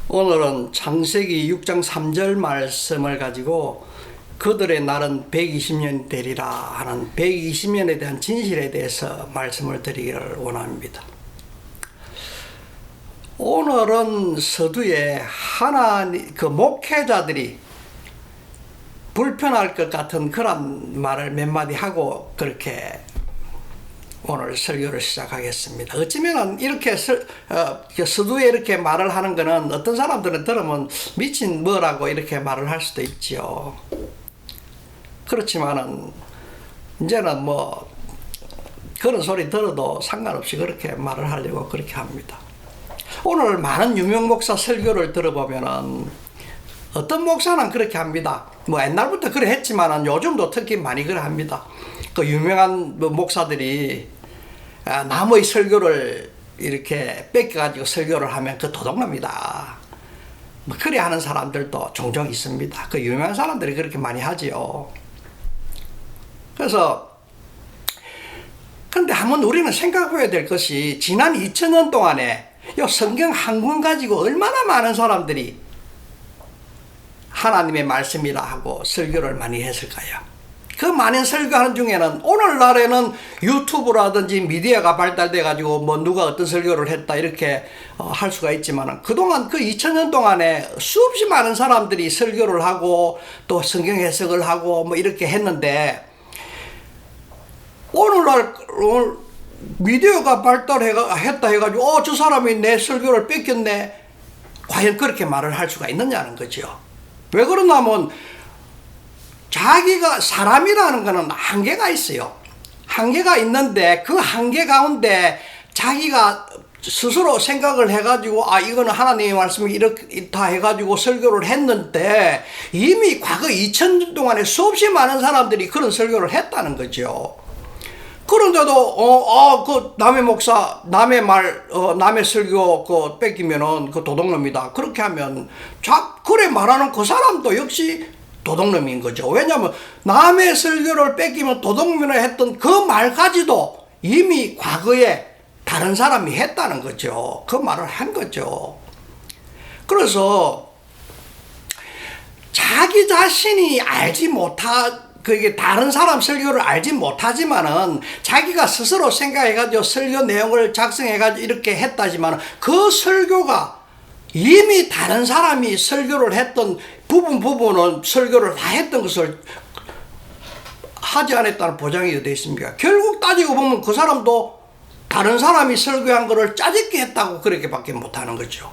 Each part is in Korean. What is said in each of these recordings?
오늘은 창세기 6장 3절 말씀을 가지고 그들의 날은 120년 되리라 하는 120년에 대한 진실에 대해서 말씀을 드리기를 원합니다. 오늘은 서두에 하나님 그 목회자들이 불편할 것 같은 그런 말을 몇 마디 하고 그렇게 오늘 설교를 시작하겠습니다. 어쩌면 이렇게 서두에 이렇게 말을 하는 거는 어떤 사람들은 들으면 미친 뭐라고 이렇게 말을 할 수도 있지요. 그렇지만은 이제는 뭐 그런 소리 들어도 상관없이 그렇게 말을 하려고 그렇게 합니다. 오늘 많은 유명 목사 설교를 들어보면은 어떤 목사는 그렇게 합니다. 뭐 옛날부터 그래 했지만은 요즘도 특히 많이 그래 합니다. 그 유명한 목사들이 남의 설교를 이렇게 뺏겨가지고 설교를 하면 그 도둑놈이다. 뭐 그래 하는 사람들도 종종 있습니다. 그 유명한 사람들이 그렇게 많이 하지요. 그래서 그런데 한번 우리는 생각해야 될 것이 지난 2000년 동안에 이 성경 한 권 가지고 얼마나 많은 사람들이 하나님의 말씀이라 하고 설교를 많이 했을까요? 그 많은 설교하는 중에는 오늘날에는 유튜브라든지 미디어가 발달돼 가지고 뭐 누가 어떤 설교를 했다 이렇게 할 수가 있지만 그동안 그 2000년 동안에 수없이 많은 사람들이 설교를 하고 또 성경 해석을 하고 뭐 이렇게 했는데 오늘 미디어가 발달했다 해가지고 저 사람이 내 설교를 뺏겼네, 과연 그렇게 말을 할 수가 있느냐는 거죠. 왜 그러냐면 자기가 사람이라는 것은 한계가 있어요. 한계가 있는데 그 한계 가운데 자기가 스스로 생각을 해가지고 이거는 하나님의 말씀이 이렇다 해가지고 설교를 했는데 이미 과거 2000년 동안에 수없이 많은 사람들이 그런 설교를 했다는 거죠. 그런데도 그 남의 목사 남의 말 남의 설교 그 뺏기면은 그 도둑놈이다 그렇게 하면 그래 말하는 그 사람도 역시 도둑놈인 거죠. 왜냐하면 남의 설교를 뺏기면 도둑놈이라 했던 그 말까지도 이미 과거에 다른 사람이 했다는 거죠. 그 말을 한 거죠. 그래서 자기 자신이 알지 그게 다른 사람 설교를 알지 못하지만은 자기가 스스로 생각해가지고 설교 내용을 작성해가지고 이렇게 했다지만 그 설교가 이미 다른 사람이 설교를 했던 부분은 설교를 다 했던 것을 하지 않았다는 보장이 되어 있습니까? 결국 따지고 보면 그 사람도 다른 사람이 설교한 것을 짜집기 했다고 그렇게밖에 못하는 거죠.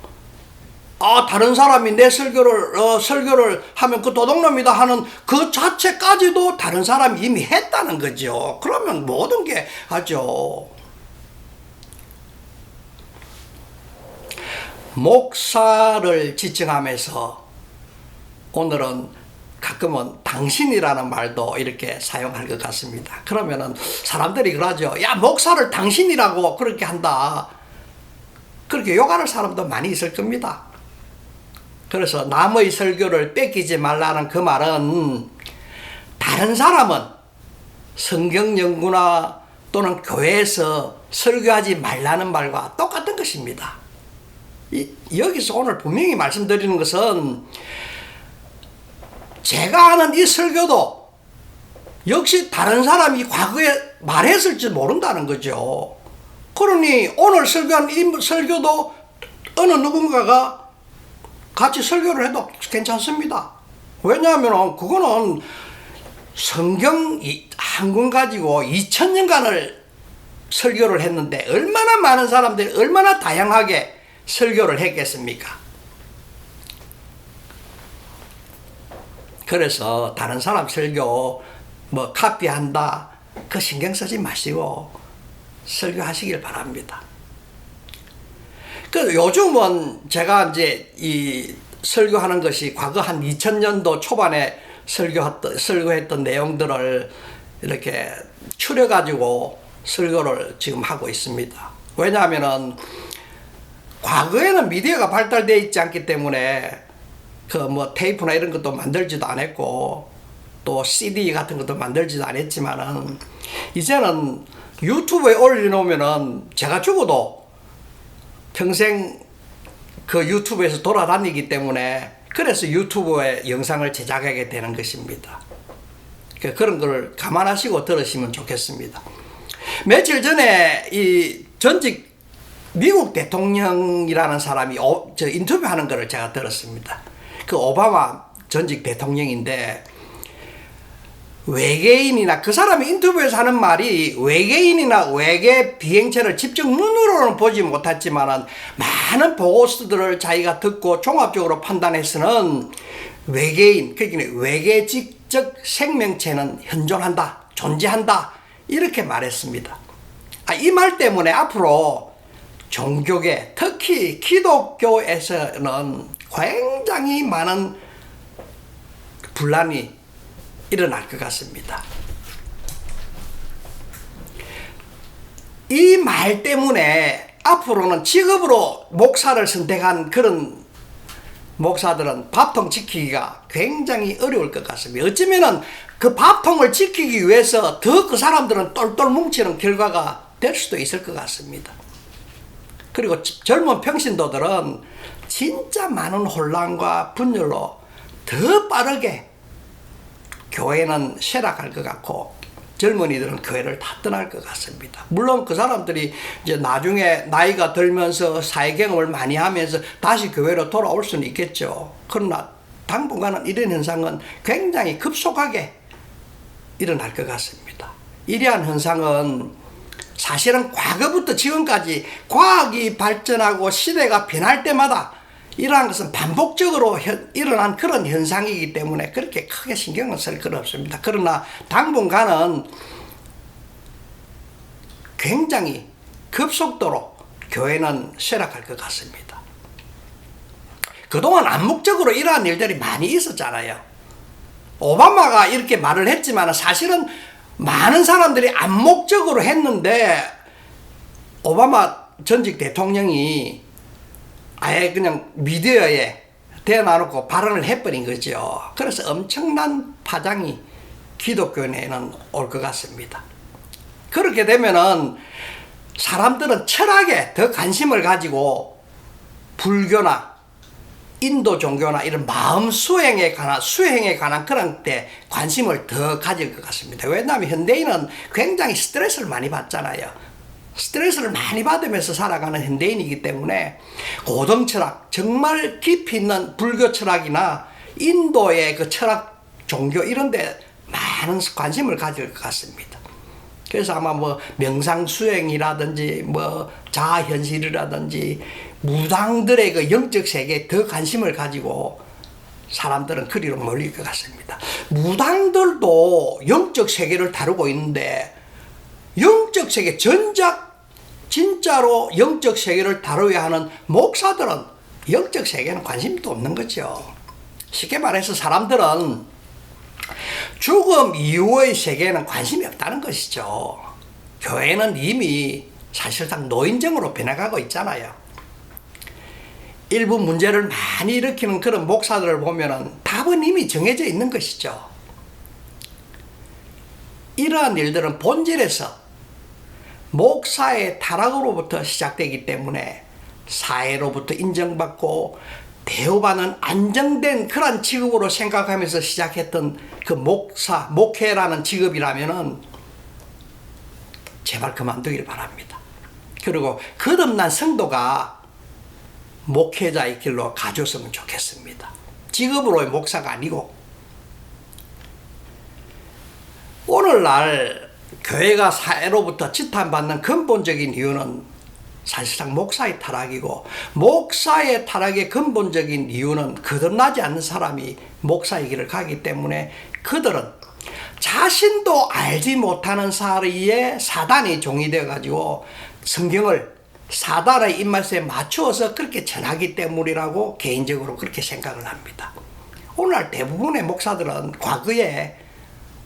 다른 사람이 내 설교를 하면 그 도둑놈이다 하는 그 자체까지도 다른 사람이 이미 했다는 거죠. 그러면 모든 게 하죠. 목사를 지칭하면서 오늘은 가끔은 당신이라는 말도 이렇게 사용할 것 같습니다. 그러면은 사람들이 그러죠. 야, 목사를 당신이라고 그렇게 한다. 그렇게 욕하는 사람도 많이 있을 겁니다. 그래서 남의 설교를 뺏기지 말라는 그 말은 다른 사람은 성경 연구나 또는 교회에서 설교하지 말라는 말과 똑같은 것입니다. 여기서 오늘 분명히 말씀드리는 것은 제가 아는 이 설교도 역시 다른 사람이 과거에 말했을지 모른다는 거죠. 그러니 오늘 설교한 이 설교도 어느 누군가가 같이 설교를 해도 괜찮습니다. 왜냐하면 그거는 성경 한 권 가지고 2000년간을 설교를 했는데 얼마나 많은 사람들이 얼마나 다양하게 설교를 했겠습니까? 그래서 다른 사람 설교 뭐 카피한다 그 신경 쓰지 마시고 설교하시길 바랍니다. 그 요즘은 제가 이제 이 설교하는 것이 과거 한 2000년도 초반에 설교했던 내용들을 이렇게 추려가지고 설교를 지금 하고 있습니다. 왜냐하면은 과거에는 미디어가 발달되어 있지 않기 때문에 그 뭐 테이프나 이런 것도 만들지도 않았고 또 CD 같은 것도 만들지도 않았지만은 이제는 유튜브에 올려놓으면은 제가 죽어도 평생 그 유튜브에서 돌아다니기 때문에 그래서 유튜브에 영상을 제작하게 되는 것입니다. 그런 걸 감안하시고 들으시면 좋겠습니다. 며칠 전에 이 전직 미국 대통령이라는 사람이 저 인터뷰하는 것을 제가 들었습니다. 그 오바마 전직 대통령인데 외계인이나 그 사람이 인터뷰에서 하는 말이 외계인이나 외계 비행체를 직접 눈으로는 보지 못했지만은 많은 보고서들을 자기가 듣고 종합적으로 판단해서는 외계인, 그러니까 외계적 생명체는 현존한다, 존재한다 이렇게 말했습니다. 이 말 때문에 앞으로 종교계, 특히 기독교에서는 굉장히 많은 분란이 일어날 것 같습니다. 이 말 때문에 앞으로는 직업으로 목사를 선택한 그런 목사들은 밥통 지키기가 굉장히 어려울 것 같습니다. 어쩌면은 그 밥통을 지키기 위해서 더 그 사람들은 똘똘 뭉치는 결과가 될 수도 있을 것 같습니다. 그리고 젊은 평신도들은 진짜 많은 혼란과 분열로 더 빠르게 교회는 쇠락할 것 같고 젊은이들은 교회를 다 떠날 것 같습니다. 물론 그 사람들이 이제 나중에 나이가 들면서 사회 경험을 많이 하면서 다시 교회로 돌아올 수는 있겠죠. 그러나 당분간은 이런 현상은 굉장히 급속하게 일어날 것 같습니다. 이러한 현상은 사실은 과거부터 지금까지 과학이 발전하고 시대가 변할 때마다 이러한 것은 반복적으로 일어난 그런 현상이기 때문에 그렇게 크게 신경을 쓸 건 없습니다. 그러나 당분간은 굉장히 급속도로 교회는 쇠락할 것 같습니다. 그동안 암묵적으로 이러한 일들이 많이 있었잖아요. 오바마가 이렇게 말을 했지만 사실은 많은 사람들이 암묵적으로 했는데 오바마 전직 대통령이 아예 그냥 미디어에 대놔놓고 발언을 해버린 거죠. 그래서 엄청난 파장이 기독교 내에는 올 것 같습니다. 그렇게 되면은 사람들은 철학에 더 관심을 가지고 불교나 인도 종교나 이런 마음 수행에 관한 그런 데 관심을 더 가질 것 같습니다. 왜냐하면 현대인은 굉장히 스트레스를 많이 받잖아요. 스트레스를 많이 받으면서 살아가는 현대인이기 때문에 고등 철학, 정말 깊이 있는 불교 철학이나 인도의 그 철학 종교 이런 데 많은 관심을 가질 것 같습니다. 그래서 아마 뭐 명상수행이라든지 뭐 자아현실이라든지 무당들의 그 영적 세계에 더 관심을 가지고 사람들은 그리로 몰릴 것 같습니다. 무당들도 영적 세계를 다루고 있는데 영적 세계, 진짜로 영적 세계를 다루어야 하는 목사들은 영적 세계에는 관심도 없는 거죠. 쉽게 말해서 사람들은 죽음 이후의 세계에는 관심이 없다는 것이죠. 교회는 이미 사실상 노인정으로 변해가고 있잖아요. 일부 문제를 많이 일으키는 그런 목사들을 보면은 답은 이미 정해져 있는 것이죠. 이러한 일들은 본질에서 목사의 타락으로부터 시작되기 때문에 사회로부터 인정받고 대우받는 안정된 그런 직업으로 생각하면서 시작했던 그 목회라는 직업이라면은 제발 그만두길 바랍니다. 그리고 거듭난 성도가 목회자의 길로 가줬으면 좋겠습니다. 직업으로의 목사가 아니고. 오늘날 교회가 사회로부터 지탄받는 근본적인 이유는 사실상 목사의 타락이고, 목사의 타락의 근본적인 이유는 거듭나지 않는 사람이 목사의 길을 가기 때문에 그들은 자신도 알지 못하는 사이에 사단이 종이 되어가지고 성경을 사단의 입맛에 맞추어서 그렇게 전하기 때문이라고 개인적으로 그렇게 생각을 합니다. 오늘날 대부분의 목사들은 과거에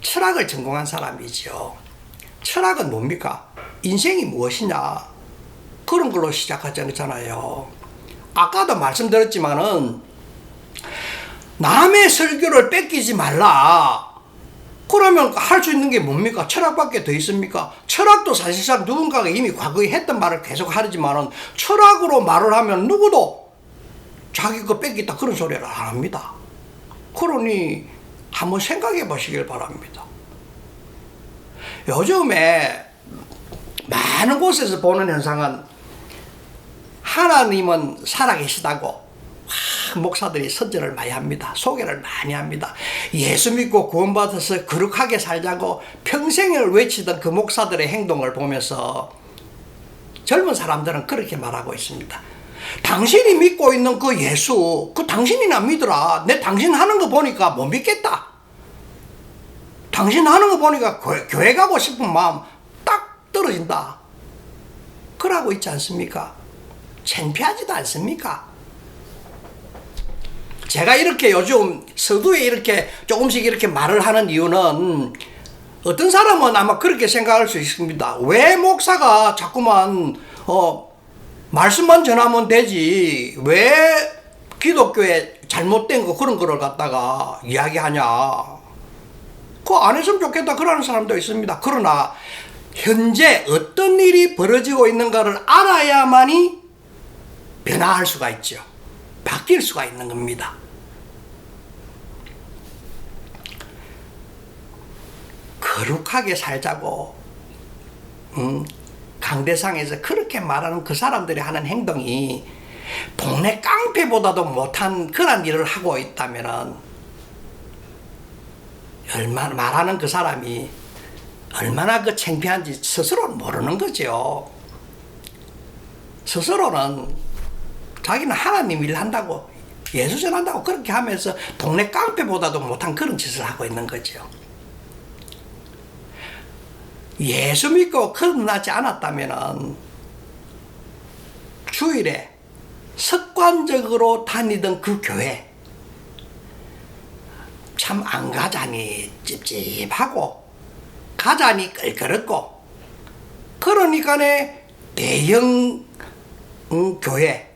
철학을 전공한 사람이죠. 철학은 뭡니까? 인생이 무엇이냐? 그런 걸로 시작하잖아요. 아까도 말씀드렸지만은 남의 설교를 뺏기지 말라. 그러면 할 수 있는 게 뭡니까? 철학밖에 더 있습니까? 철학도 사실상 누군가가 이미 과거에 했던 말을 계속 하지만은 철학으로 말을 하면 누구도 자기 거 뺏겠다 그런 소리를 안 합니다. 그러니 한번 생각해 보시길 바랍니다. 요즘에 많은 곳에서 보는 현상은 하나님은 살아계시다고 목사들이 선전을 많이 합니다. 소개를 많이 합니다. 예수 믿고 구원받아서 거룩하게 살자고 평생을 외치던 그 목사들의 행동을 보면서 젊은 사람들은 그렇게 말하고 있습니다. 당신이 믿고 있는 그 예수, 그 당신이나 믿어라. 내 당신 하는 거 보니까 못 믿겠다. 당신 하는 거 보니까 교회 가고 싶은 마음 딱 떨어진다. 그러고 있지 않습니까? 창피하지도 않습니까? 제가 이렇게 요즘 서두에 이렇게 조금씩 이렇게 말을 하는 이유는 어떤 사람은 아마 그렇게 생각할 수 있습니다. 왜 목사가 자꾸만 말씀만 전하면 되지 왜 기독교에 잘못된 거 그런 거를 갖다가 이야기하냐. 그거 안 했으면 좋겠다 그러는 사람도 있습니다. 그러나 현재 어떤 일이 벌어지고 있는가를 알아야만이 변화할 수가 있죠. 바뀔 수가 있는 겁니다. 거룩하게 살자고 강대상에서 그렇게 말하는 그 사람들이 하는 행동이 동네 깡패보다도 못한 그런 일을 하고 있다면은 얼마나 말하는 그 사람이 얼마나 그 창피한지 스스로는 모르는 거죠. 스스로는 자기는 하나님 일 한다고 예수 전한다고 그렇게 하면서 동네 깡패보다도 못한 그런 짓을 하고 있는 거죠. 예수 믿고 거듭나지 않았다면은 주일에 습관적으로 다니던 그 교회 참 안 가자니 찝찝하고 가자니 끌끌었고 그러니까네 대형 교회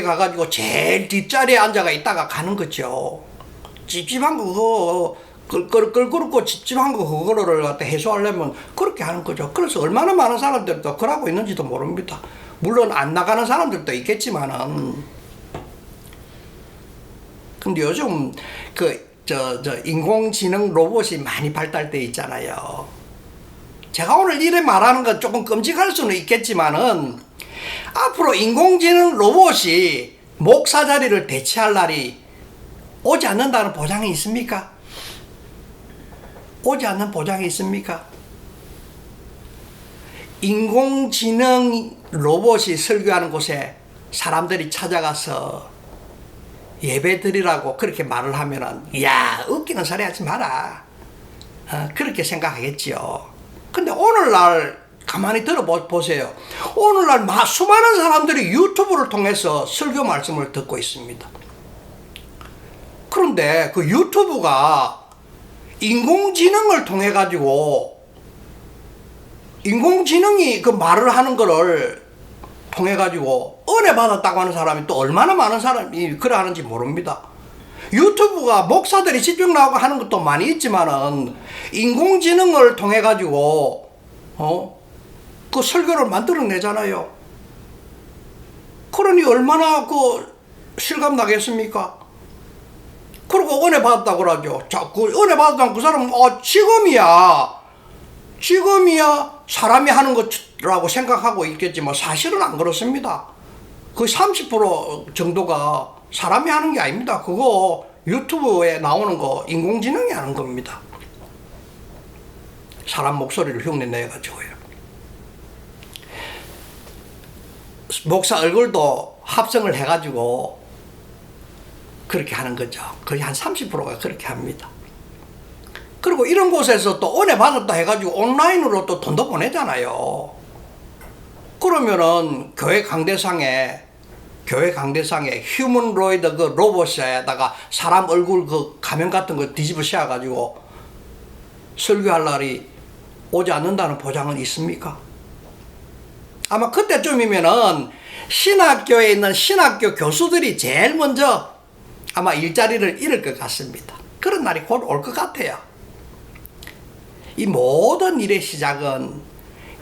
가가지고 제일 뒷자리에 앉아가 있다가 가는 거죠. 찝찝한 거 그거 끌끌끌고 찝찝한 거 그거를 갖다 해소하려면 그렇게 하는 거죠. 그래서 얼마나 많은 사람들도 그러고 있는지도 모릅니다. 물론 안 나가는 사람들도 있겠지만은 근데 요즘 인공지능 로봇이 많이 발달돼 있잖아요. 제가 오늘 이래 말하는 건 조금 끔찍할 수는 있겠지만은 앞으로 인공지능 로봇이 목사 자리를 대체할 날이 오지 않는다는 보장이 있습니까? 오지 않는 보장이 있습니까? 인공지능 로봇이 설교하는 곳에 사람들이 찾아가서 예배 드리라고 그렇게 말을 하면은 야 웃기는 소리 하지 마라 그렇게 생각하겠지요. 근데 오늘날 가만히 들어보세요. 오늘날 수많은 사람들이 유튜브를 통해서 설교 말씀을 듣고 있습니다. 그런데 그 유튜브가 인공지능을 통해 가지고 인공지능이 그 말을 하는 거를 통해 가지고 은혜 받았다고 하는 사람이 또 얼마나 많은 사람이 그래 하는지 모릅니다. 유튜브가 목사들이 직접 나오고 하는 것도 많이 있지만은 인공지능을 통해 가지고 그 설교를 만들어내잖아요. 그러니 얼마나 그 실감 나겠습니까? 그리고 은혜 받았다고 그러죠. 자, 그 은혜 받았다는 그 사람은 지금이야 사람이 하는 것라고 생각하고 있겠지만 사실은 안 그렇습니다. 그 30% 정도가 사람이 하는 게 아닙니다. 그거 유튜브에 나오는 거 인공지능이 하는 겁니다. 사람 목소리를 흉내내 가지고요. 목사 얼굴도 합성을 해 가지고 그렇게 하는 거죠. 거의 한 30%가 그렇게 합니다. 그리고 이런 곳에서 또 은혜 받았다 해가지고 온라인으로 또 돈도 보내잖아요. 그러면은 교회 강대상에 휴먼로이드 그 로봇에다가 사람 얼굴 그 가면 같은 거 뒤집어 씌워가지고 설교할 날이 오지 않는다는 보장은 있습니까? 아마 그때쯤이면은 신학교에 있는 신학교 교수들이 제일 먼저 아마 일자리를 잃을 것 같습니다. 그런 날이 곧 올 것 같아요. 이 모든 일의 시작은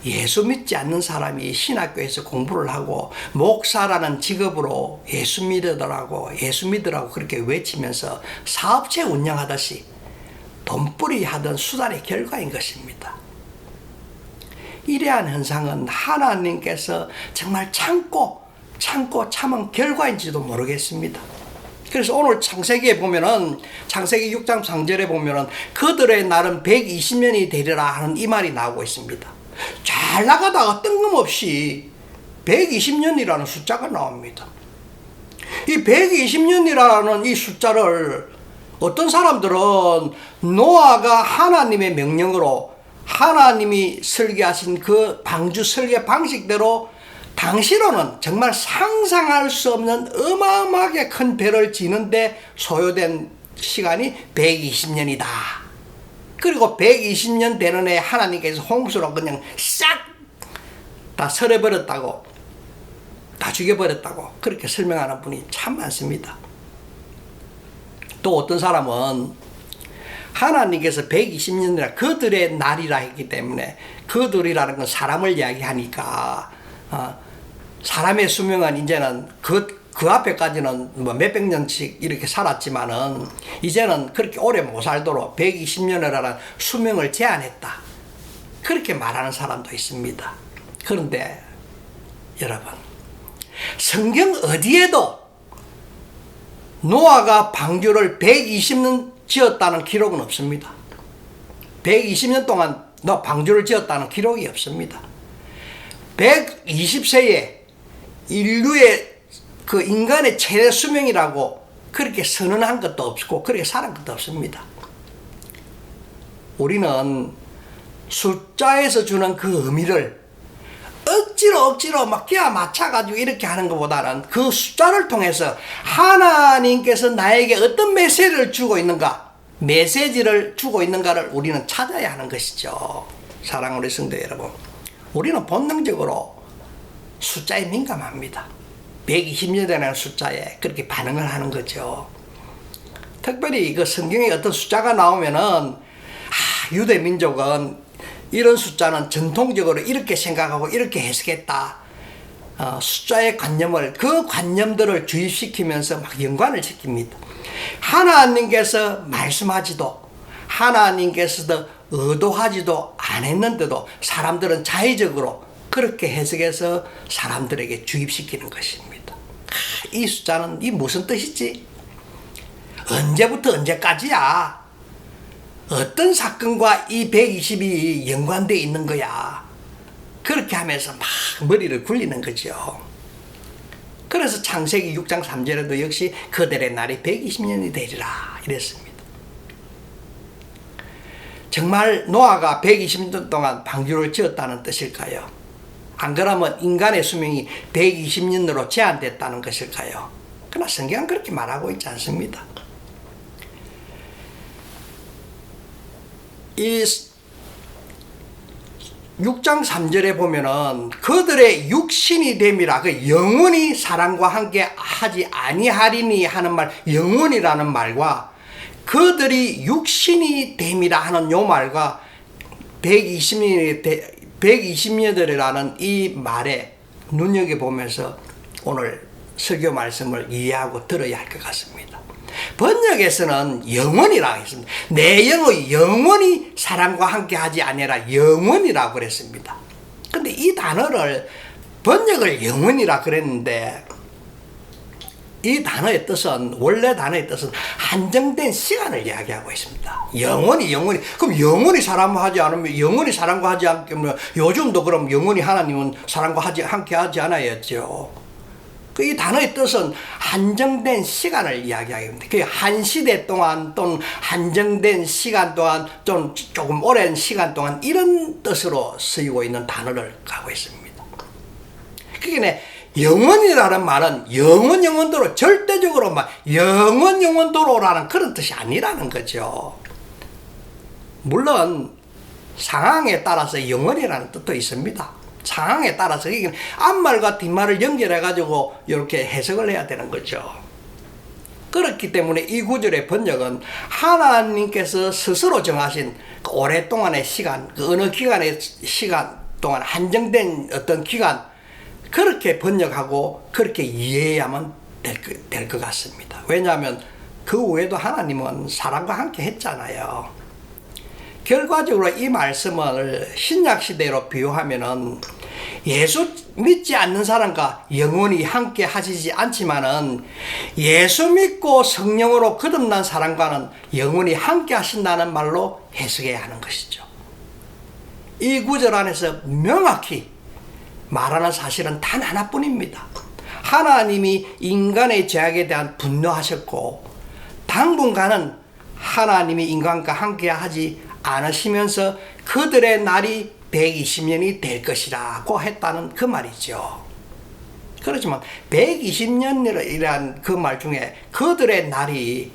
예수 믿지 않는 사람이 신학교에서 공부를 하고 목사라는 직업으로 예수 믿으라고 그렇게 외치면서 사업체 운영하듯이 돈벌이 하던 수단의 결과인 것입니다. 이러한 현상은 하나님께서 정말 참고 참은 결과인지도 모르겠습니다. 그래서 오늘 창세기에 보면은 창세기 6장 3절에 보면은 그들의 날은 120년이 되리라 하는 이 말이 나오고 있습니다. 잘 나가다가 뜬금없이 120년이라는 숫자가 나옵니다. 이 120년이라는 이 숫자를 어떤 사람들은 노아가 하나님의 명령으로 하나님이 설계하신 그 방주 설계 방식대로 당시로는 정말 상상할 수 없는 어마어마하게 큰 배를 지는데 소요된 시간이 120년이다. 그리고 120년 되는 해 하나님께서 홍수로 그냥 싹 다 설해버렸다고, 다 죽여버렸다고 그렇게 설명하는 분이 참 많습니다. 또 어떤 사람은 하나님께서 120년이라 그들의 날이라 했기 때문에 그들이라는 건 사람을 이야기하니까 사람의 수명은 이제는 그 앞에까지는 뭐 몇백 년씩 이렇게 살았지만은 이제는 그렇게 오래 못 살도록 120년이라는 수명을 제한했다. 그렇게 말하는 사람도 있습니다. 그런데 여러분, 성경 어디에도 노아가 방주를 120년 지었다는 기록은 없습니다. 120년 동안 방주를 지었다는 기록이 없습니다. 120세에 인류의 그 인간의 최대 수명이라고 그렇게 선언한 것도 없고 그렇게 살은 것도 없습니다. 우리는 숫자에서 주는 그 의미를 억지로 막 끼워 맞춰가지고 이렇게 하는 것보다는 그 숫자를 통해서 하나님께서 나에게 어떤 메시지를 주고 있는가를 우리는 찾아야 하는 것이죠. 사랑하는 우리 성도 여러분, 우리는 본능적으로 숫자에 민감합니다. 120년이라는 숫자에 그렇게 반응을 하는 거죠. 특별히 그 성경에 어떤 숫자가 나오면은 유대 민족은 이런 숫자는 전통적으로 이렇게 생각하고 이렇게 해석했다. 숫자의 관념을, 그 관념들을 주입시키면서 막 연관을 시킵니다. 하나님께서 말씀하지도 하나님께서도 의도하지도 않았는데도 사람들은 자의적으로 그렇게 해석해서 사람들에게 주입시키는 것입니다. 이 숫자는 이 무슨 뜻이지? 언제부터 언제까지야? 어떤 사건과 이 120이 연관되어 있는 거야? 그렇게 하면서 막 머리를 굴리는 거죠. 그래서 창세기 6장 3절에도 역시 그들의 날이 120년이 되리라 이랬습니다. 정말 노아가 120년 동안 방주를 지었다는 뜻일까요? 안 그러면 인간의 수명이 120년으로 제한됐다는 것일까요? 그러나 성경은 그렇게 말하고 있지 않습니다. 이 6장 3절에 보면은 그들의 육신이 됨이라, 그 영원히 사람과 함께 하지 아니하리니 하는 말, 영원이라는 말과 그들이 육신이 됨이라 하는 요 말과 120년이라는 이 말에 눈여겨보면서 오늘 설교 말씀을 이해하고 들어야 할 것 같습니다. 번역에서는 영원이라고 했습니다. 내 영의 영원히 사람과 함께 하지 아니라 영원이라고 그랬습니다. 근데 이 단어를 번역을 영원이라 그랬는데 이 단어의 뜻은, 원래 단어의 뜻은 한정된 시간을 이야기하고 있습니다. 영원히. 그럼 영원히 사람과 하지 않으면, 영원히 사람과 하지 않으면, 요즘도 그럼 영원히 하나님은 사람과 함께 하지 않아야죠. 이 단어의 뜻은 한정된 시간을 이야기합니다. 그 한 시대 동안 또는 한정된 시간 동안 또는 조금 오랜 시간 동안 이런 뜻으로 쓰이고 있는 단어를 갖고 있습니다. 그러니까 영원이라는 말은 영원토록, 절대적으로 막 영원토록라는 그런 뜻이 아니라는 거죠. 물론 상황에 따라서 영원이라는 뜻도 있습니다. 상황에 따라서 이게 앞말과 뒷말을 연결해가지고 이렇게 해석을 해야 되는 거죠. 그렇기 때문에 이 구절의 번역은 하나님께서 스스로 정하신 그 오랫동안의 시간, 그 어느 기간의 시간 동안 한정된 어떤 기간 그렇게 번역하고 그렇게 이해해야만 될 것 같습니다. 왜냐하면 그 외에도 하나님은 사람과 함께 했잖아요. 결과적으로 이 말씀을 신약시대로 비유하면은 예수 믿지 않는 사람과 영원히 함께 하시지 않지만은 예수 믿고 성령으로 거듭난 사람과는 영원히 함께 하신다는 말로 해석해야 하는 것이죠. 이 구절 안에서 명확히 말하는 사실은 단 하나뿐입니다. 하나님이 인간의 죄악에 대한 분노하셨고 당분간은 하나님이 인간과 함께 하지 않으시면서 그들의 날이 120년이 될 것이라고 했다는 그 말이죠. 그렇지만 120년이라는 그 말 중에 그들의 날이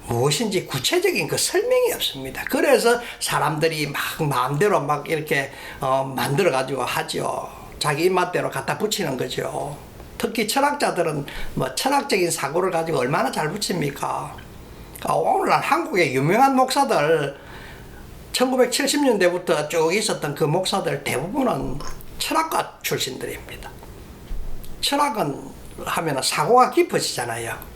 무엇인지 구체적인 그 설명이 없습니다. 그래서 사람들이 막 마음대로 막 이렇게 만들어 가지고 하죠. 자기 입맛대로 갖다 붙이는 거죠. 특히 철학자들은 뭐 철학적인 사고를 가지고 얼마나 잘 붙입니까? 오늘날 한국의 유명한 목사들 1970년대부터 쭉 있었던 그 목사들 대부분은 철학가 출신들입니다. 철학은 하면 사고가 깊으시잖아요.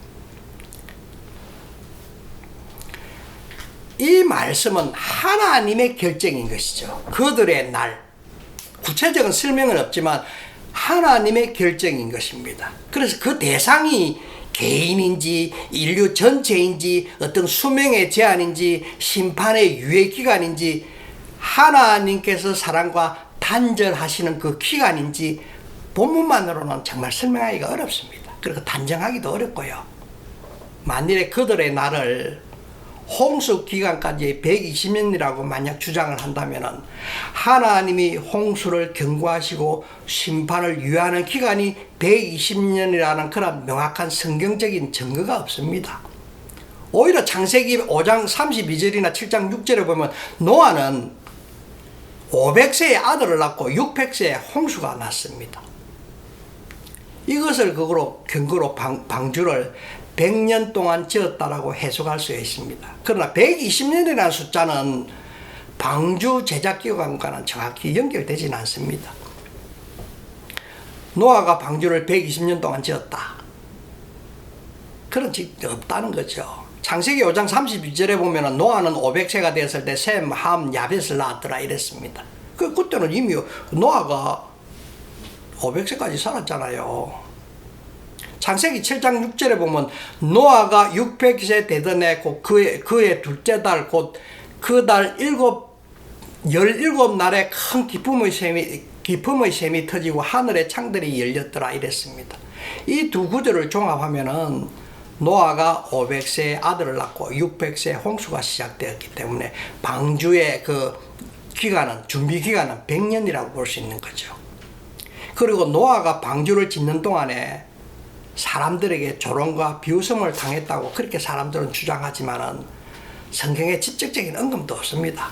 이 말씀은 하나님의 결정인 것이죠. 그들의 날. 구체적인 설명은 없지만 하나님의 결정인 것입니다. 그래서 그 대상이 개인인지 인류 전체인지 어떤 수명의 제한인지 심판의 유예 기간인지 하나님께서 사람과 단절하시는 그 기간인지 본문만으로는 정말 설명하기가 어렵습니다. 그리고 단정하기도 어렵고요. 만일에 그들의 날을 홍수 기간까지 120년이라고 만약 주장을 한다면 하나님이 홍수를 경고하시고 심판을 유예하는 기간이 120년이라는 그런 명확한 성경적인 증거가 없습니다. 오히려 창세기 5장 32절이나 7장 6절에 보면 노아는 500세의 아들을 낳고 600세의 홍수가 났습니다. 이것을 근거로 방주를 100년 동안 지었다라고 해석할 수 있습니다. 그러나 120년이라는 숫자는 방주 제작 기간과는 정확히 연결되지는 않습니다. 노아가 방주를 120년 동안 지었다. 그런 집 없다는 거죠. 창세기 5장 32절에 보면 노아는 500세가 되었을 때 셈, 함, 야벳을 낳았더라 이랬습니다. 그때는 이미 노아가 500세까지 살았잖아요. 창세기 7장 6절에 보면 노아가 600세 되던 해 곧 그의 둘째 달 곧 그 달 17날에 큰 기쁨의 셈이 터지고 하늘의 창들이 열렸더라 이랬습니다. 이 두 구절을 종합하면은 노아가 500세의 아들을 낳고 600세의 홍수가 시작되었기 때문에 방주의 그 기간은 준비 기간은 100년이라고 볼 수 있는 거죠. 그리고 노아가 방주를 짓는 동안에 사람들에게 조롱과 비웃음을 당했다고 그렇게 사람들은 주장하지만은 성경에 직접적인 언급도 없습니다.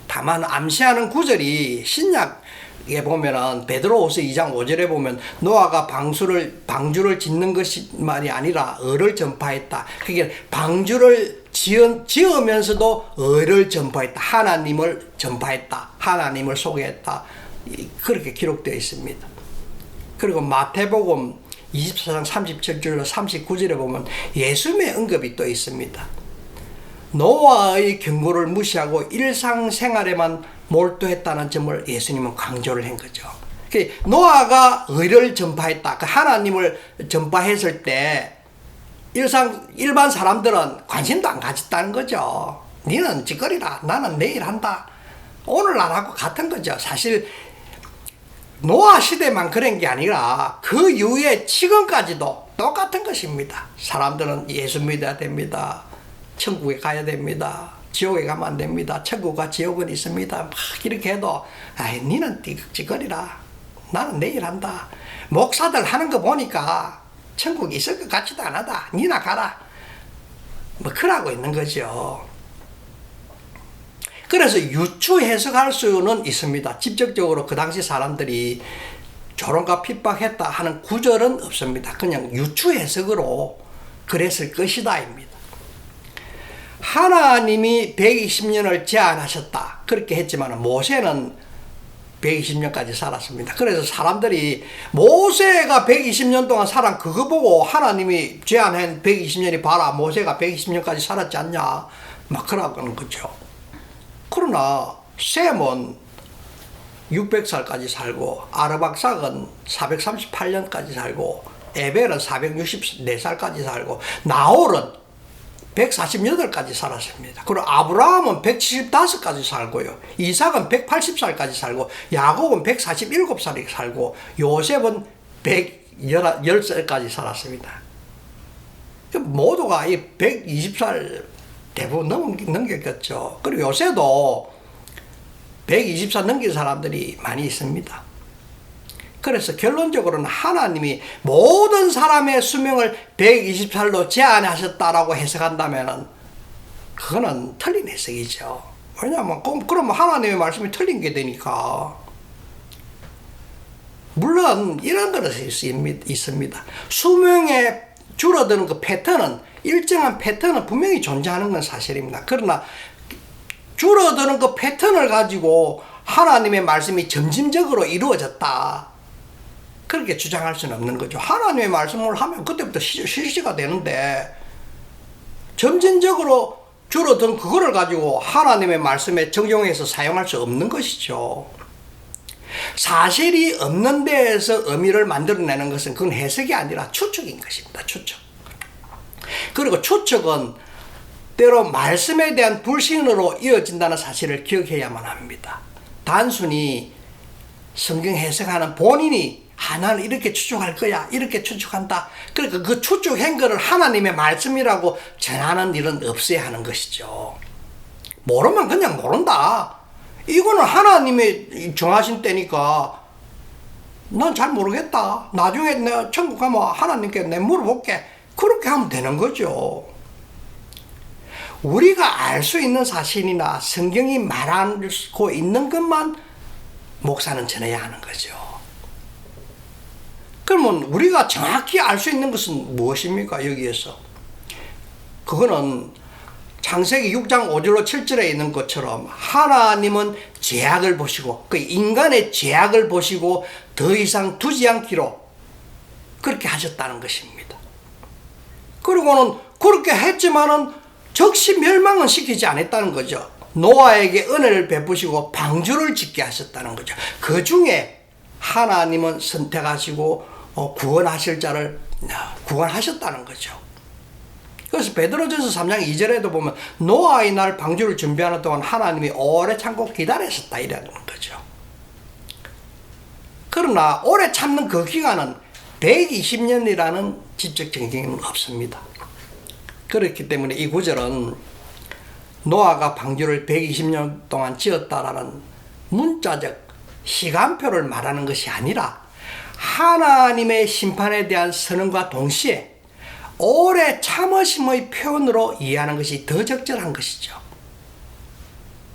다만 암시하는 구절이 신약에 보면은 베드로후서 2장 5절에 보면 노아가 방주를 짓는 것만이 아니라 의를 전파했다. 그게 방주를 지으면서도 의를 전파했다. 하나님을 전파했다. 하나님을 소개했다. 그렇게 기록되어 있습니다. 그리고 마태복음 24장 37절로 39절에 보면 예수님의 언급이 또 있습니다. 노아의 경고를 무시하고 일상생활에만 몰두했다는 점을 예수님은 강조를 한 거죠. 노아가 의를 전파했다. 하나님을 전파했을 때 일반 사람들은 관심도 안 가졌다는 거죠. 니는 짓거리라. 나는 내일 한다. 오늘날하고 같은 거죠. 사실 노아 시대만 그런 게 아니라 그 이후에 지금까지도 똑같은 것입니다. 사람들은 예수 믿어야 됩니다. 천국에 가야 됩니다. 지옥에 가면 안 됩니다. 천국과 지옥은 있습니다. 막 이렇게 해도 니는 띠극짓거리라. 나는 내일 한다. 목사들 하는 거 보니까 천국이 있을 것 같지도 않다. 니나 가라. 뭐 그러고 있는 거죠. 그래서 유추 해석할 수는 있습니다. 직접적으로 그 당시 사람들이 조롱과 핍박했다 하는 구절은 없습니다. 그냥 유추 해석으로 그랬을 것이다입니다. 하나님이 120년을 제한하셨다. 그렇게 했지만 모세는 120년까지 살았습니다. 그래서 사람들이 모세가 120년 동안 살아 그거 보고 하나님이 제안한 120년이 봐라 모세가 120년까지 살았지 않냐 막 그러는 거죠. 그러나 셈은 600살까지 살고 아르박삭은 438년까지 살고 에벨은 464살까지 살고 나홀은 148까지 살았습니다. 그리고 아브라함은 175까지 살고요. 이삭은 180살까지 살고 야곱은 147살이 살고 요셉은 110살까지 살았습니다. 모두가 이 120살 대부분 넘겼겠죠. 그리고 요새도 120살 넘긴 사람들이 많이 있습니다. 그래서 결론적으로는 하나님이 모든 사람의 수명을 120살로 제한하셨다라고 해석한다면 그거는 틀린 해석이죠. 왜냐하면 그러면 하나님의 말씀이 틀린 게 되니까. 물론 이런 것이 있습니다. 수명에 줄어드는 그 패턴은 일정한 패턴은 분명히 존재하는 건 사실입니다. 그러나 줄어드는 그 패턴을 가지고 하나님의 말씀이 점진적으로 이루어졌다. 그렇게 주장할 수는 없는 거죠. 하나님의 말씀을 하면 그때부터 실시가 되는데 점진적으로 줄어든 그거를 가지고 하나님의 말씀에 적용해서 사용할 수 없는 것이죠. 사실이 없는 데에서 의미를 만들어내는 것은 그건 해석이 아니라 추측인 것입니다. 추측. 그리고 추측은 때로 말씀에 대한 불신으로 이어진다는 사실을 기억해야만 합니다. 단순히 성경 해석하는 본인이 나는 이렇게 추측할 거야 이렇게 추측한다 그러니까 그 추측한 거를 하나님의 말씀이라고 전하는 일은 없어야 하는 것이죠. 모르면 그냥 모른다. 이거는 하나님이 정하신 때니까 난 잘 모르겠다. 나중에 내가 천국 가면 하나님께 내가 물어볼게. 그렇게 하면 되는 거죠. 우리가 알 수 있는 사실이나 성경이 말하고 있는 것만 목사는 전해야 하는 거죠. 그러면 우리가 정확히 알 수 있는 것은 무엇입니까? 여기에서 그거는 창세기 6장 5절로 7절에 있는 것처럼 하나님은 죄악을 보시고 그 인간의 죄악을 보시고 더 이상 두지 않기로 그렇게 하셨다는 것입니다. 그리고는 그렇게 했지만은 즉시 멸망은 시키지 않았다는 거죠. 노아에게 은혜를 베푸시고 방주를 짓게 하셨다는 거죠. 그 중에 하나님은 선택하시고 구원하실 자를 구원하셨다는 거죠. 그래서 베드로전서 3장 2절에도 보면 노아의 날 방주를 준비하는 동안 하나님이 오래 참고 기다렸었다 이라는 거죠. 그러나 오래 참는 그 기간은 120년이라는 지적 정경은 없습니다. 그렇기 때문에 이 구절은 노아가 방주를 120년 동안 지었다라는 문자적 시간표를 말하는 것이 아니라 하나님의 심판에 대한 선언과 동시에 오래 참으심의 표현으로 이해하는 것이 더 적절한 것이죠.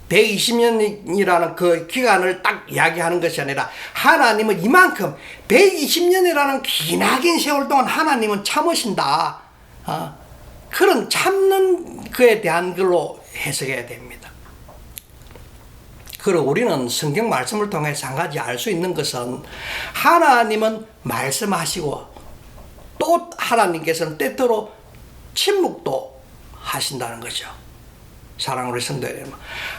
120년이라는 그 기간을 딱 이야기하는 것이 아니라 하나님은 이만큼 120년이라는 기나긴 세월 동안 하나님은 참으신다. 그런 참는 그에 대한 걸로 해석해야 됩니다. 그리고 우리는 성경 말씀을 통해서 한 가지 알 수 있는 것은 하나님은 말씀하시고 또 하나님께서는 때때로 침묵도 하신다는 거죠. 사랑하는 성도 여러분,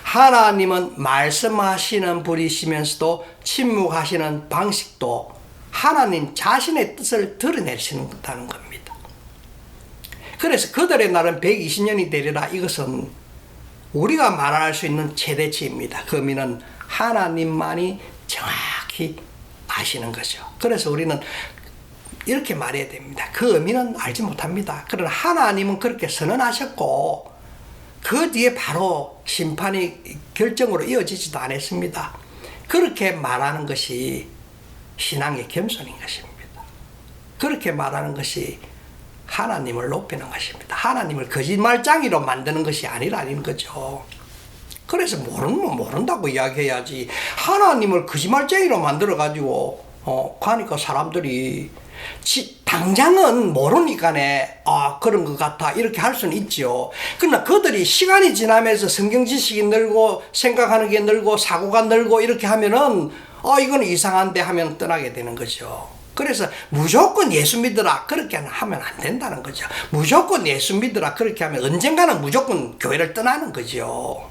하나님은 말씀하시는 분이시면서도 침묵하시는 방식도 하나님 자신의 뜻을 드러내신다는 겁니다. 그래서 그들의 날은 120년이 되리라. 이것은 우리가 말할 수 있는 최대치입니다. 그 의미는 하나님만이 정확히 아시는 거죠. 그래서 우리는 이렇게 말해야 됩니다. 그 의미는 알지 못합니다. 그러나 하나님은 그렇게 선언하셨고 그 뒤에 바로 심판이 결정으로 이어지지도 않았습니다. 그렇게 말하는 것이 신앙의 겸손인 것입니다. 그렇게 말하는 것이 하나님을 높이는 것입니다. 하나님을 거짓말장이로 만드는 것이 아니라는 거죠. 그래서 모르면 모른다고 이야기해야지 하나님을 거짓말장이로 만들어가지고 가니까 사람들이 당장은 모르니까네 그런 것 같아 이렇게 할 수는 있죠. 그러나 그들이 시간이 지나면서 성경 지식이 늘고 생각하는 게 늘고 사고가 늘고 이렇게 하면은 이건 이상한데 하면 떠나게 되는 거죠. 그래서 무조건 예수 믿으라 그렇게 하면 안 된다는 거죠. 무조건 예수 믿으라 그렇게 하면 언젠가는 무조건 교회를 떠나는 거죠.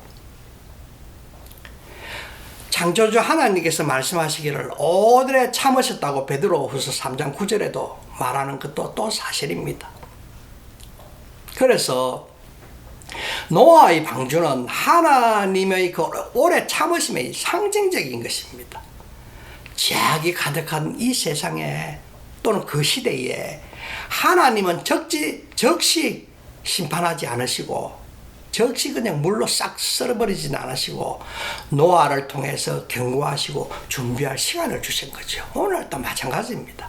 창조주 하나님께서 말씀하시기를 오래 참으셨다고 베드로후서 3장 9절에도 말하는 것도 또 사실입니다. 그래서 노아의 방주는 하나님의 그 오래 참으심의 상징적인 것입니다. 죄악이 가득한 이 세상에 또는 그 시대에 하나님은 즉시 심판하지 않으시고 즉시 그냥 물로 싹 썰어버리지는 않으시고 노아를 통해서 경고하시고 준비할 시간을 주신 거죠. 오늘도 마찬가지입니다.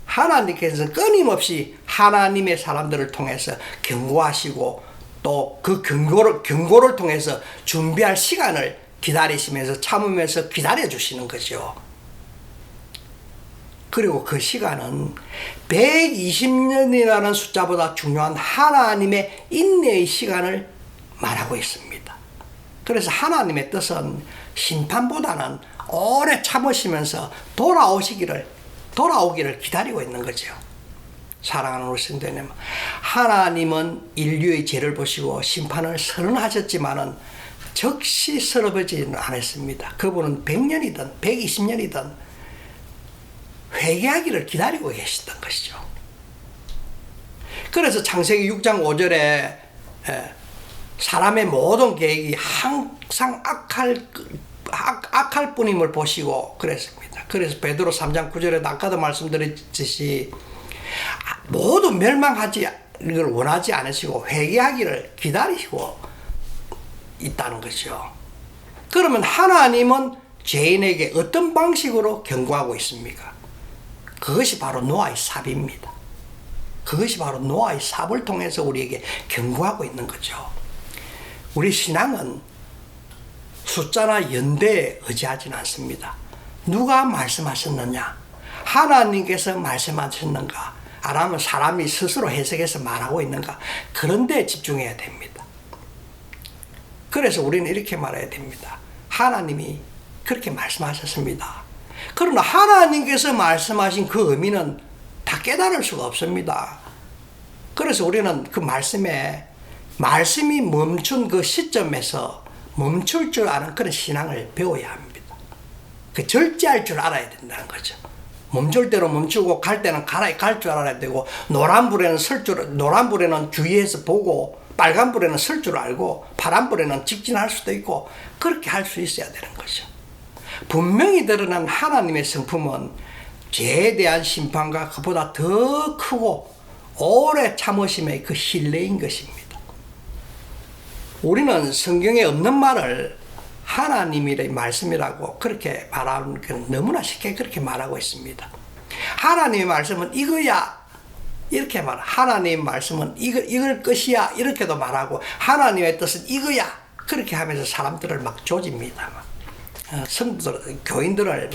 하나님께서는 끊임없이 하나님의 사람들을 통해서 경고하시고 또 그 경고를 통해서 준비할 시간을 기다리시면서 참으면서 기다려 주시는 거죠. 그리고 그 시간은 120년이라는 숫자보다 중요한 하나님의 인내의 시간을 말하고 있습니다. 그래서 하나님의 뜻은 심판보다는 오래 참으시면서 돌아오기를 기다리고 있는 거죠. 사랑하는 우리 성도님, 하나님은 인류의 죄를 보시고 심판을 선언하셨지만은 즉시 썰어버리지는 않았습니다. 그분은 100년이든 120년이든 회개하기를 기다리고 계셨던 것이죠. 그래서 창세기 6장 5절에 사람의 모든 계획이 항상 악할 뿐임을 보시고 그랬습니다. 그래서 베드로 3장 9절에 아까도 말씀드렸듯이 모두 멸망하기를 원하지 않으시고 회개하기를 기다리시고 있다는 것이죠. 그러면 하나님은 죄인에게 어떤 방식으로 경고하고 있습니까? 그것이 바로 노아의 삽입니다. 그것이 바로 노아의 삽을 통해서 우리에게 경고하고 있는 거죠. 우리 신앙은 숫자나 연대에 의지하지는 않습니다. 누가 말씀하셨느냐? 하나님께서 말씀하셨는가? 아니면 사람이 스스로 해석해서 말하고 있는가? 그런 데 집중해야 됩니다. 그래서 우리는 이렇게 말해야 됩니다. 하나님이 그렇게 말씀하셨습니다. 그러나 하나님께서 말씀하신 그 의미는 다 깨달을 수가 없습니다. 그래서 우리는 그 말씀이 멈춘 그 시점에서 멈출 줄 아는 그런 신앙을 배워야 합니다. 그 절제할 줄 알아야 된다는 거죠. 멈출 대로 멈추고 갈 때는 갈 줄 알아야 되고 노란불에는 주의해서 보고 빨간불에는 설 줄 알고 파란불에는 직진할 수도 있고 그렇게 할 수 있어야 되는 거죠. 분명히 드러난 하나님의 성품은 죄에 대한 심판과 그보다 더 크고 오래 참으심의 그 신뢰인 것입니다. 우리는 성경에 없는 말을 하나님의 말씀이라고 그렇게 말하는 건 너무나 쉽게 그렇게 말하고 있습니다. 하나님의 말씀은 이거야 이렇게 하나님의 말씀은 이걸 것이야 이렇게도 말하고 하나님의 뜻은 이거야 그렇게 하면서 사람들을 막 조집니다. 성도들 교인들을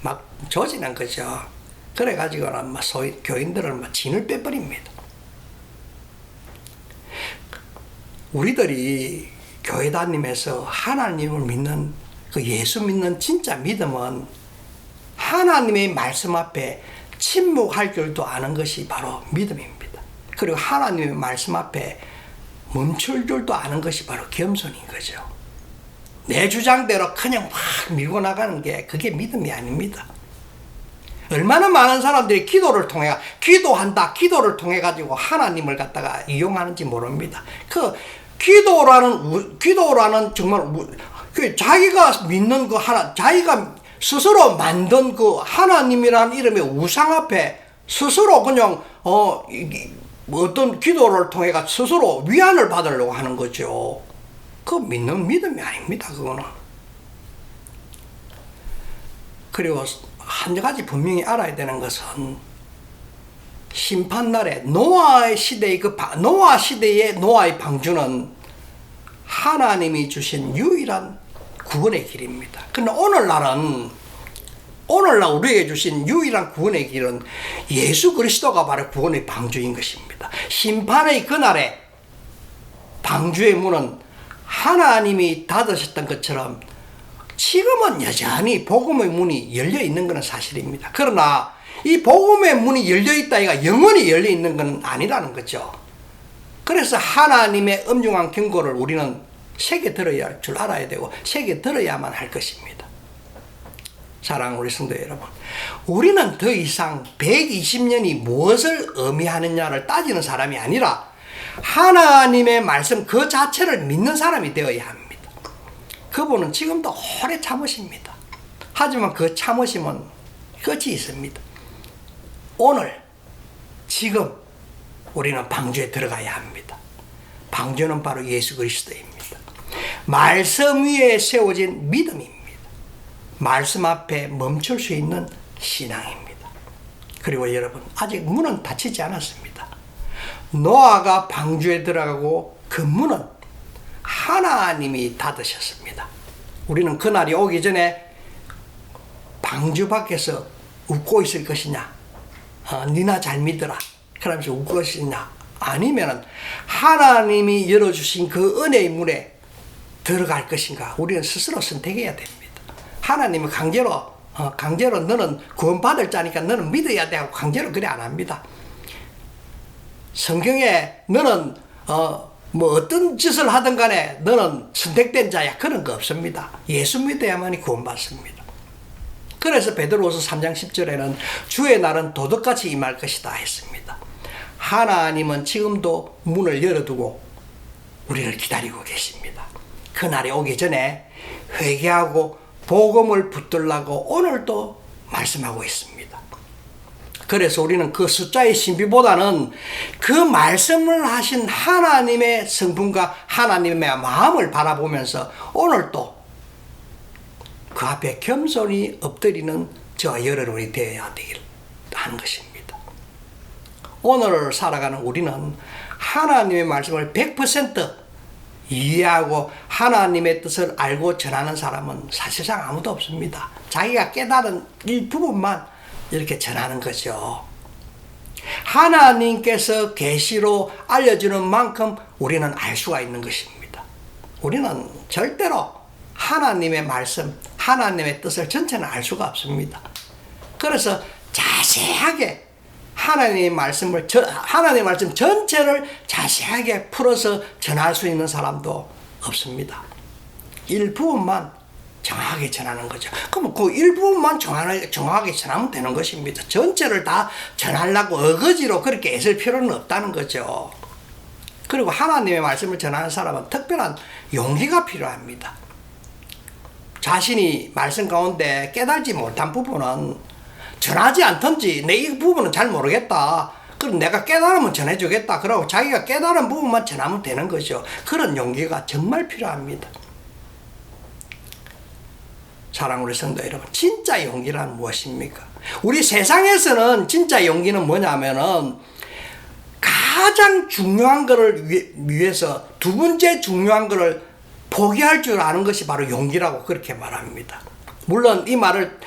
막 조지는 거죠. 그래가지고는 막 교인들을 막 진을 빼버립니다. 우리들이 교회 다니면서 하나님을 믿는 그 예수 믿는 진짜 믿음은 하나님의 말씀 앞에 침묵할 줄도 아는 것이 바로 믿음입니다. 그리고 하나님의 말씀 앞에 멈출 줄도 아는 것이 바로 겸손인 거죠. 내 주장대로 그냥 막 밀고 나가는 게 그게 믿음이 아닙니다. 얼마나 많은 사람들이 기도를 통해 가지고 하나님을 갖다가 이용하는지 모릅니다. 그 기도라는 정말 자기가 믿는 그 자기가 스스로 만든 그 하나님이라는 이름의 우상 앞에 스스로 그냥 어떤 기도를 통해 스스로 위안을 받으려고 하는 거죠. 그 믿는 믿음이 아닙니다. 그거는. 그리고 한 가지 분명히 알아야 되는 것은 심판날에 노아 시대의 노아의 방주는 하나님이 주신 유일한 구원의 길입니다. 그런데 오늘날 우리에게 주신 유일한 구원의 길은 예수 그리스도가 바로 구원의 방주인 것입니다. 심판의 그날에 방주의 문은 하나님이 닫으셨던 것처럼 지금은 여전히 복음의 문이 열려 있는 것은 사실입니다. 그러나 이 복음의 문이 열려 있다 이가 영원히 열려 있는 건 아니라는 거죠. 그래서 하나님의 엄중한 경고를 우리는 새겨 들어야 할 줄 알아야 되고 새겨 들어야만 할 것입니다. 사랑하는 우리 성도 여러분, 우리는 더 이상 120년이 무엇을 의미하느냐를 따지는 사람이 아니라 하나님의 말씀 그 자체를 믿는 사람이 되어야 합니다. 그분은 지금도 오래 참으십니다. 하지만 그 참으심은 끝이 있습니다. 오늘 지금 우리는 방주에 들어가야 합니다. 방주는 바로 예수 그리스도입니다. 말씀 위에 세워진 믿음입니다. 말씀 앞에 멈출 수 있는 신앙입니다. 그리고 여러분, 아직 문은 닫히지 않았습니다. 노아가 방주에 들어가고 그 문은 하나님이 닫으셨습니다. 우리는 그날이 오기 전에 방주 밖에서 웃고 있을 것이냐, 니나 잘 믿어라 그러면서 웃고 것이냐, 아니면 하나님이 열어주신 그 은혜의 문에 들어갈 것인가, 우리는 스스로 선택해야 됩니다. 하나님은 강제로 너는 구원받을 자니까 너는 믿어야 돼 하고 강제로 그래 안 합니다. 성경에 너는 어떤 짓을 하든 간에 너는 선택된 자야 그런 거 없습니다. 예수 믿어야만이 구원받습니다. 그래서 베드로후서 3장 10절에는 주의 날은 도둑같이 임할 것이다 했습니다. 하나님은 지금도 문을 열어두고 우리를 기다리고 계십니다. 그날이 오기 전에 회개하고 복음을 붙들라고 오늘도 말씀하고 있습니다. 그래서 우리는 그 숫자의 신비보다는 그 말씀을 하신 하나님의 성품과 하나님의 마음을 바라보면서 오늘도 그 앞에 겸손히 엎드리는 저와 여러분이 되어야 되길 하는 것입니다. 오늘을 살아가는 우리는 하나님의 말씀을 100% 이해하고 하나님의 뜻을 알고 전하는 사람은 사실상 아무도 없습니다. 자기가 깨달은 일부분만 이렇게 전하는 거죠. 하나님께서 계시로 알려주는 만큼 우리는 알 수가 있는 것입니다. 우리는 절대로 하나님의 말씀, 하나님의 뜻을 전체는 알 수가 없습니다. 그래서 자세하게 하나님의 말씀 전체를 자세하게 풀어서 전할 수 있는 사람도 없습니다. 일부분만 정확하게 전하는 거죠. 그럼 그 일부분만 정확하게 전하면 되는 것입니다. 전체를 다 전하려고 어거지로 그렇게 애쓸 필요는 없다는 거죠. 그리고 하나님의 말씀을 전하는 사람은 특별한 용기가 필요합니다. 자신이 말씀 가운데 깨달지 못한 부분은 전하지 않던지 내 이 부분은 잘 모르겠다. 그럼 내가 깨달으면 전해주겠다. 그러고 자기가 깨달은 부분만 전하면 되는 거죠. 그런 용기가 정말 필요합니다. 사랑하는 우리 성도 여러분, 진짜 용기란 무엇입니까? 우리 세상에서는 진짜 용기는 뭐냐면은 가장 중요한 것을 위해서 두 번째 중요한 것을 포기할 줄 아는 것이 바로 용기라고 그렇게 말합니다. 물론 이 말을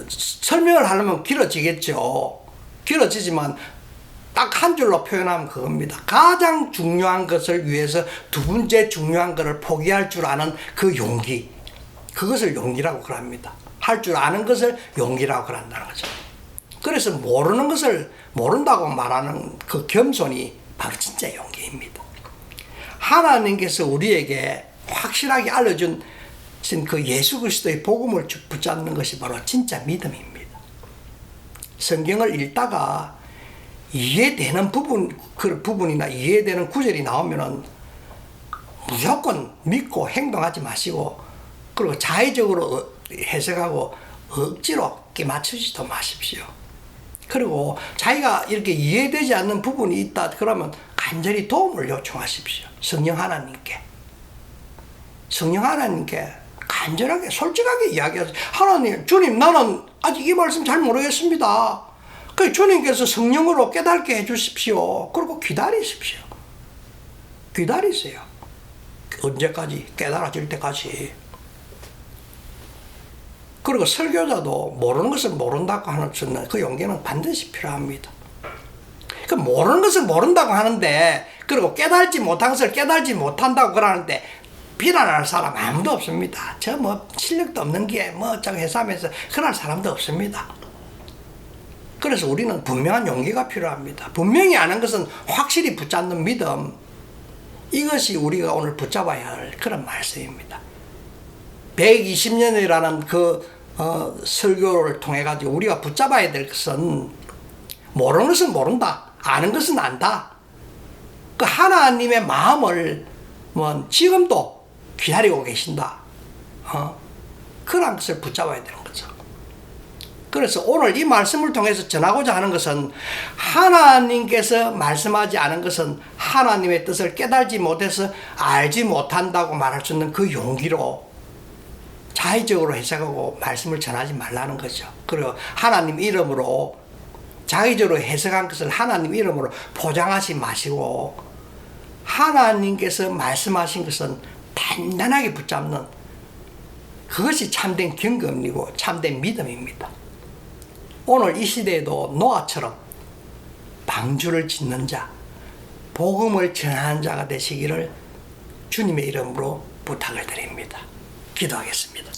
설명을 하려면 길어지겠죠. 길어지지만 딱 한 줄로 표현하면 그겁니다. 가장 중요한 것을 위해서 두 번째 중요한 것을 포기할 줄 아는 그 용기, 그것을 용기라고 그럽니다. 할 줄 아는 것을 용기라고 그런다는 거죠. 그래서 모르는 것을 모른다고 말하는 그 겸손이 바로 진짜 용기입니다. 하나님께서 우리에게 확실하게 알려준 그 예수 그리스도의 복음을 붙잡는 것이 바로 진짜 믿음입니다. 성경을 읽다가 이해되는 부분이나 이해되는 구절이 나오면은 무조건 믿고 행동하지 마시고, 그리고 자의적으로 해석하고 억지로 맞추지도 마십시오. 그리고 자기가 이렇게 이해되지 않는 부분이 있다 그러면 간절히 도움을 요청하십시오. 성령 하나님께 간절하게 솔직하게 이야기하세요. 하나님, 주님, 나는 아직 이 말씀 잘 모르겠습니다. 그 주님께서 성령으로 깨닫게 해주십시오. 그리고 기다리십시오. 기다리세요. 언제까지? 깨달아질 때까지. 그리고 설교자도 모르는 것을 모른다고 하는 그 용기는 반드시 필요합니다. 그 모르는 것을 모른다고 하는데, 그리고 깨달지 못한 것을 깨달지 못한다고 그러는데 비난할 사람 아무도 없습니다. 저 뭐 실력도 없는 게 뭐 저 회사하면서 그럴 사람도 없습니다. 그래서 우리는 분명한 용기가 필요합니다. 분명히 아는 것은 확실히 붙잡는 믿음, 이것이 우리가 오늘 붙잡아야 할 그런 말씀입니다. 120년이라는 그 설교를 통해 가지고 우리가 붙잡아야 될 것은 모르는 것은 모른다, 아는 것은 안다. 그 하나님의 마음을 뭐 지금도 기다리고 계신다. 그런 것을 붙잡아야 되는 거죠. 그래서 오늘 이 말씀을 통해서 전하고자 하는 것은 하나님께서 말씀하지 않은 것은 하나님의 뜻을 깨달지 못해서 알지 못한다고 말할 수 있는 그 용기로 자의적으로 해석하고 말씀을 전하지 말라는 거죠. 그리고 하나님 이름으로 자의적으로 해석한 것을 하나님 이름으로 포장하지 마시고 하나님께서 말씀하신 것은 단단하게 붙잡는 그것이 참된 경건이고 참된 믿음입니다. 오늘 이 시대에도 노아처럼 방주를 짓는 자, 복음을 전하는 자가 되시기를 주님의 이름으로 부탁을 드립니다. 기도하겠습니다.